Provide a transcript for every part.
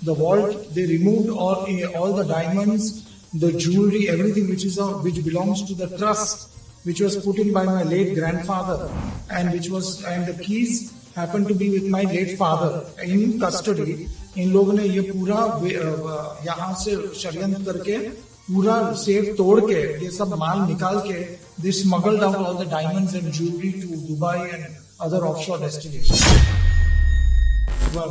the vault, they removed all the diamonds, the jewelry, everything which belongs to the trust, which was put in by my late grandfather, and the keys happened to be with my late father in custody. इन लोगों ने ये पूरा यहाँ से षड्यंत्र करके पूरा safe तोड़ के ये सब माल निकाल के they smuggled out all the diamonds and jewelry to Dubai and other offshore destinations.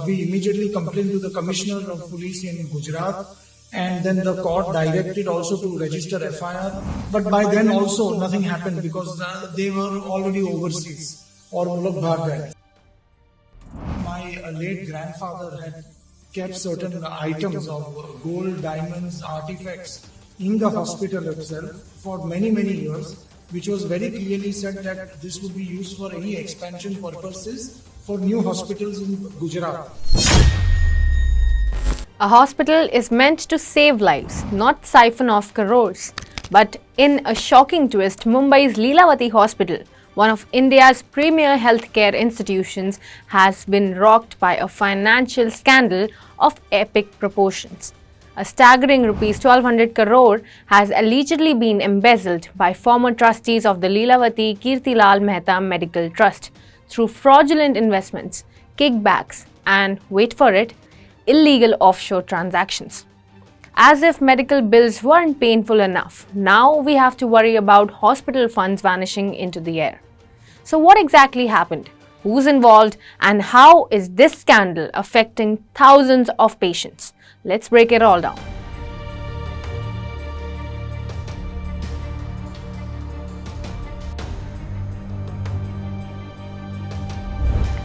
We immediately complained to the Commissioner of Police in Gujarat, and then the court directed also to register FIR. But by then also nothing happened because they were already overseas or mulk bhag gaye. My late grandfather had kept certain items of gold, diamonds, artifacts in the hospital itself for many years, which was very clearly said that this would be used for any expansion purposes for new hospitals in Gujarat. A hospital is meant to save lives, not siphon off crores. But in a shocking twist, Mumbai's Lilavati Hospital, one of India's premier healthcare institutions, has been rocked by a financial scandal of epic proportions. A staggering rupees 1200 crore has allegedly been embezzled by former trustees of the Lilavati Kirtilal Mehta Medical Trust through fraudulent investments, kickbacks, and wait for it, illegal offshore transactions. As if medical bills weren't painful enough, now we have to worry about hospital funds vanishing into the air. So what exactly happened? Who's involved? And how is this scandal affecting thousands of patients? Let's break it all down.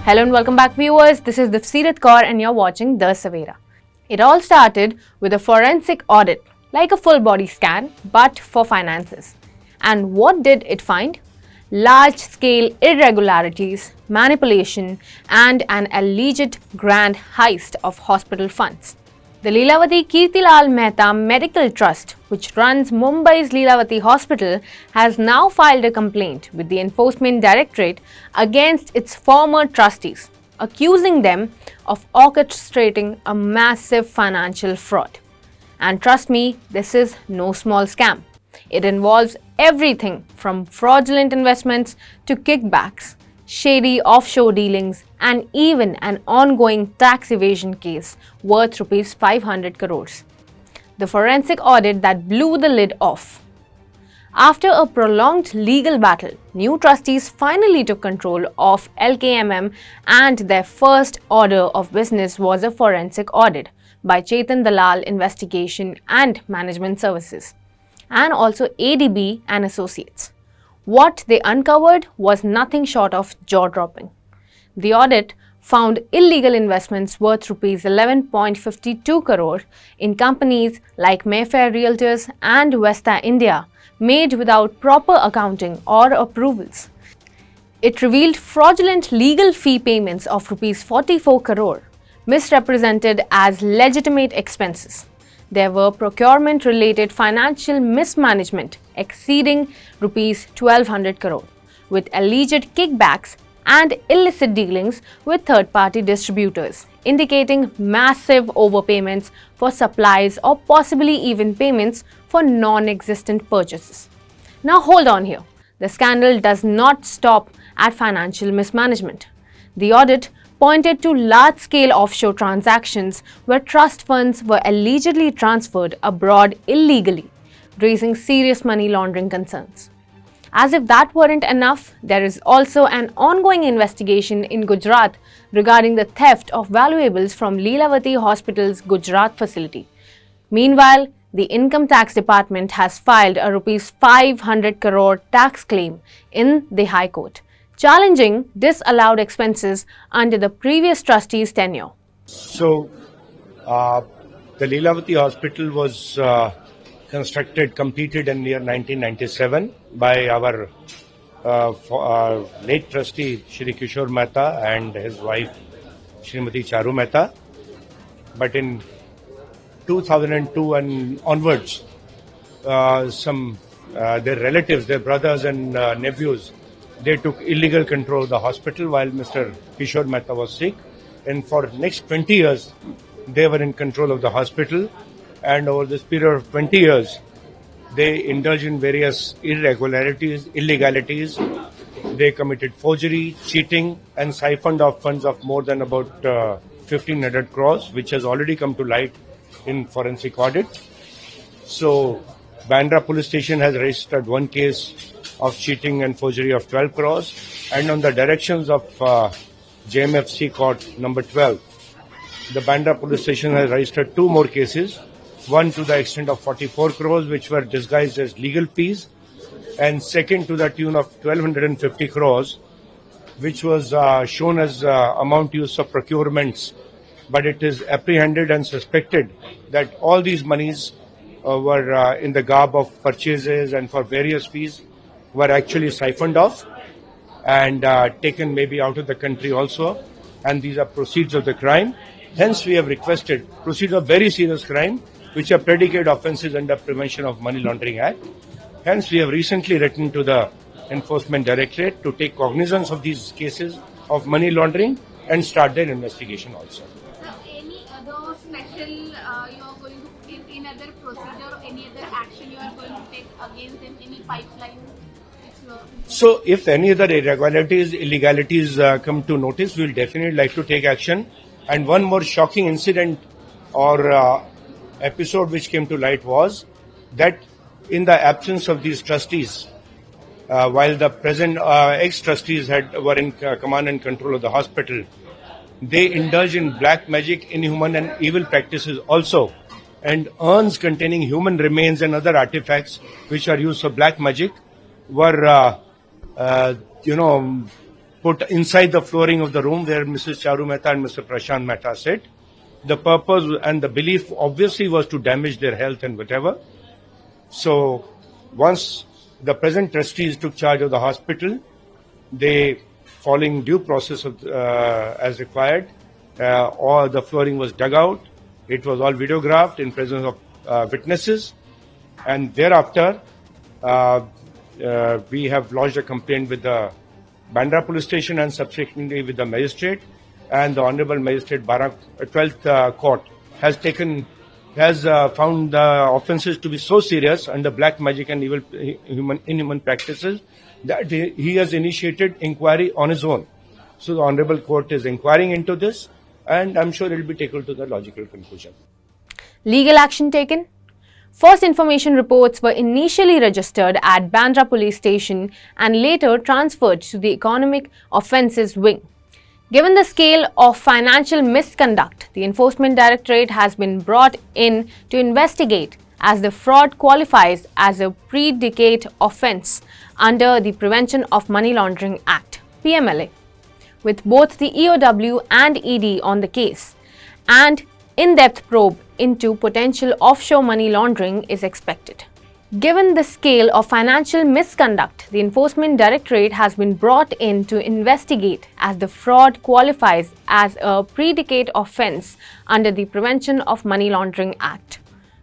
Hello and welcome back, viewers. This is Crore and you're watching The Savera. It all started with a forensic audit, like a full body scan, but for finances. And what did it find? Large-scale irregularities, manipulation, and an alleged grand heist of hospital funds. The Lilavati Kirtilal Mehta Medical Trust, which runs Mumbai's Lilavati Hospital, has now filed a complaint with the Enforcement Directorate against its former trustees, accusing them of orchestrating a massive financial fraud. And trust me, this is no small scam. It involves everything from fraudulent investments to kickbacks, shady offshore dealings, and even an ongoing tax evasion case worth rupees 500 crores. The forensic audit that blew the lid off. After a prolonged legal battle, new trustees finally took control of LKMM, and their first order of business was a forensic audit by Chetan Dalal Investigation and Management Services, and also ADB and Associates. What they uncovered was nothing short of jaw-dropping. The audit found illegal investments worth rupees 11.52 crore in companies like Mayfair Realtors and Vesta India, made without proper accounting or approvals. It revealed fraudulent legal fee payments of rupees 44 crore, misrepresented as legitimate expenses. There were procurement-related financial mismanagement exceeding rupees 1200 crore, with alleged kickbacks and illicit dealings with third-party distributors, indicating massive overpayments for supplies or possibly even payments for non-existent purchases. Now hold on here. The scandal does not stop at financial mismanagement. The audit pointed to large-scale offshore transactions where trust funds were allegedly transferred abroad illegally, raising serious money laundering concerns. As if that weren't enough, there is also an ongoing investigation in Gujarat regarding the theft of valuables from Lilavati Hospital's Gujarat facility. Meanwhile, the Income Tax Department has filed a rupees 500 crore tax claim in the High Court, challenging disallowed expenses under the previous trustee's tenure. So, the Lilavati Hospital was completed in the year 1997 by our late trustee Shri Kishore Mehta and his wife Srimati Charu Mehta. But in 2002 and onwards, their relatives, their brothers and nephews, they took illegal control of the hospital while Mr. Kishore Mehta was sick. And for next 20 years, they were in control of the hospital, and over this period of 20 years, they indulged in various irregularities, illegalities. They committed forgery, cheating, and siphoned off funds of more than about 1,500 crores, which has already come to light in forensic audit. So, Bandra police station has registered one case of cheating and forgery of 12 crores, and on the directions of JMFC Court number 12, the Bandra police station has registered two more cases, one to the extent of 44 crores, which were disguised as legal fees, and second to the tune of 1,250 crores, which was shown as amount used for procurements. But it is apprehended and suspected that all these monies were in the garb of purchases and for various fees were actually siphoned off and taken maybe out of the country also. And these are proceeds of the crime. Hence, we have requested proceeds of very serious crime, which are predicate offences under Prevention of Money Laundering Act. Hence, we have recently written to the Enforcement Directorate to take cognizance of these cases of money laundering and start their investigation also. So, any other special you are going to, in other procedure, any other action you are going to take against them, any pipeline? So, if any other irregularities, illegalities come to notice, we will definitely like to take action. And one more shocking incident or episode which came to light was that in the absence of these trustees, while the present ex-trustees were in command and control of the hospital, they indulged in black magic, inhuman and evil practices also, and urns containing human remains and other artifacts which are used for black magic were, put inside the flooring of the room where Mrs. Charu Mehta and Mr. Prashant Mehta sat. The purpose and the belief obviously was to damage their health and whatever. So, once the present trustees took charge of the hospital, they, following due process of, as required, all the flooring was dug out. It was all videographed in presence of witnesses, and thereafter, we have lodged a complaint with the Bandra police station and subsequently with the magistrate, and the Honorable Magistrate 12th Court has found the offences to be so serious under black magic and evil inhuman practices that he has initiated inquiry on his own. So the Honorable Court is inquiring into this, and I'm sure it will be taken to the logical conclusion. Legal action taken? First information reports were initially registered at Bandra police station and later transferred to the Economic Offences Wing. Given the scale of financial misconduct, the Enforcement Directorate has been brought in to investigate, as the fraud qualifies as a predicate offence under the Prevention of Money Laundering Act (PMLA), with both the EOW and ED on the case. And in-depth probe into potential offshore money laundering is expected. Given the scale of financial misconduct, the Enforcement Directorate has been brought in to investigate, as the fraud qualifies as a predicate offence under the Prevention of Money Laundering Act.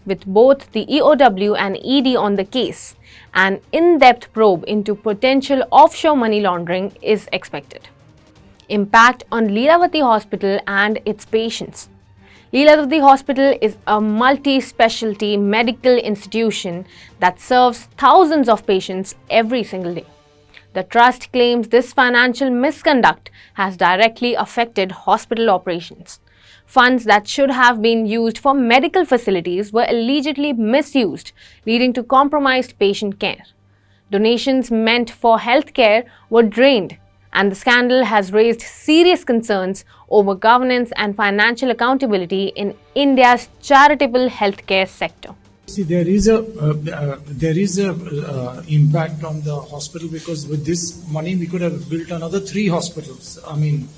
With both the EOW and ED on the case, an in-depth probe into potential offshore money laundering is expected. Impact on Lilavati Hospital and its patients. Lilavati Hospital is a multi-specialty medical institution that serves thousands of patients every single day. The trust claims this financial misconduct has directly affected hospital operations. Funds that should have been used for medical facilities were allegedly misused, leading to compromised patient care. Donations meant for healthcare were drained, and the scandal has raised serious concerns over governance and financial accountability in India's charitable healthcare sector. See, there is a impact on the hospital, because with this money we could have built another 3 hospitals. I mean,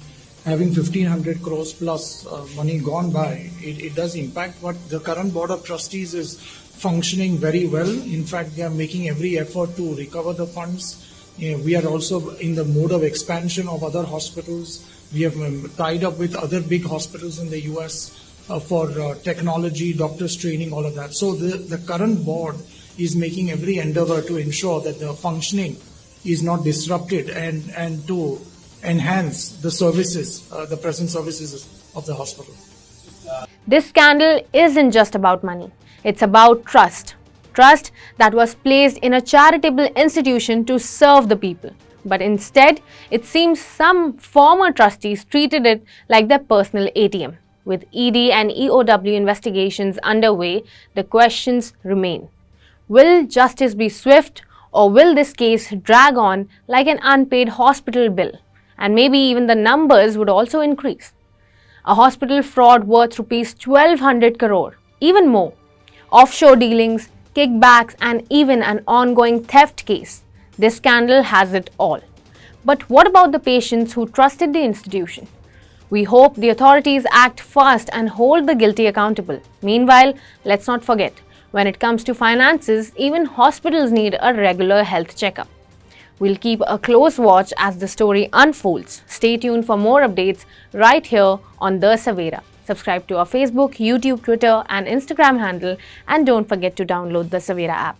having 1,500 crores plus money gone by, it does impact. But the current board of trustees is functioning very well. In fact, they are making every effort to recover the funds. We are also in the mode of expansion of other hospitals. We have tied up with other big hospitals in the US for technology, doctors training, all of that. So the current board is making every endeavor to ensure that the functioning is not disrupted and to enhance the services, the present services of the hospital. This scandal isn't just about money, it's about trust. Trust that was placed in a charitable institution to serve the people. But instead, it seems some former trustees treated it like their personal ATM. With ED and EOW investigations underway, the questions remain. Will justice be swift, or will this case drag on like an unpaid hospital bill? And maybe even the numbers would also increase. A hospital fraud worth rupees 1200 crore, even more. Offshore dealings, kickbacks, and even an ongoing theft case. This scandal has it all. But what about the patients who trusted the institution? We hope the authorities act fast and hold the guilty accountable. Meanwhile, let's not forget, when it comes to finances, even hospitals need a regular health checkup. We'll keep a close watch as the story unfolds. Stay tuned for more updates right here on The Savera. Subscribe to our Facebook, YouTube, Twitter, and Instagram handle, and don't forget to download the Savera app.